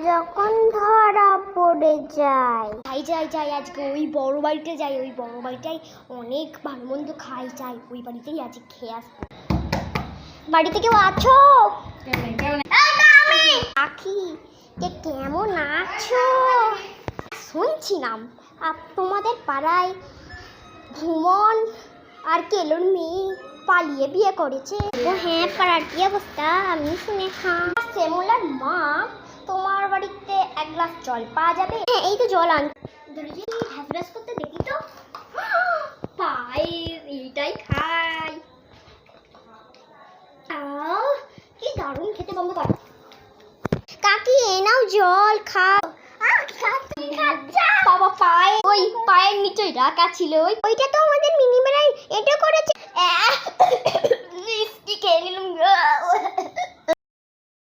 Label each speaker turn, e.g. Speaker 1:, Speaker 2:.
Speaker 1: যখন ধরা পড়ে যায়।
Speaker 2: যাই আজকে ওই বড় বাড়িতে যাই, ওই বড় বাড়িটাই অনেক ভালো মন্দ খাই, যাই ওই বাড়িতেই আজকে খেয়ে আসবো। বাড়িতে কেউ আছো? আখি কে কেমন আছো? শুনছিলাম তোমাদের পাড়ায় ভুমন আর কেলন মেয়ে পালিয়ে বিয়ে করেছে।
Speaker 1: ও হ্যাঁ, পাড়ার কি অবস্থা আমি শুনে। হ্যাঁ,
Speaker 2: শ্যামলার মা তোমার বাড়িতে এক গ্লাস জল পাওয়া যাবে?
Speaker 1: হ্যাঁ এই তো জল আন।
Speaker 2: হ্যাঁ করতে দেখি তো। পাই এইটাই খাই। কি দারুণ খেতে, বন্ধ কর।
Speaker 1: কাকি এ নাও জল খাও।
Speaker 2: বাবা পায়ে, ওই পায়ের নিচে রাখা ছিল,
Speaker 1: ওইটা তো আমাদের মিনি বেলায় এটা করেছে।
Speaker 2: মিষ্টি খেয়ে নিলাম।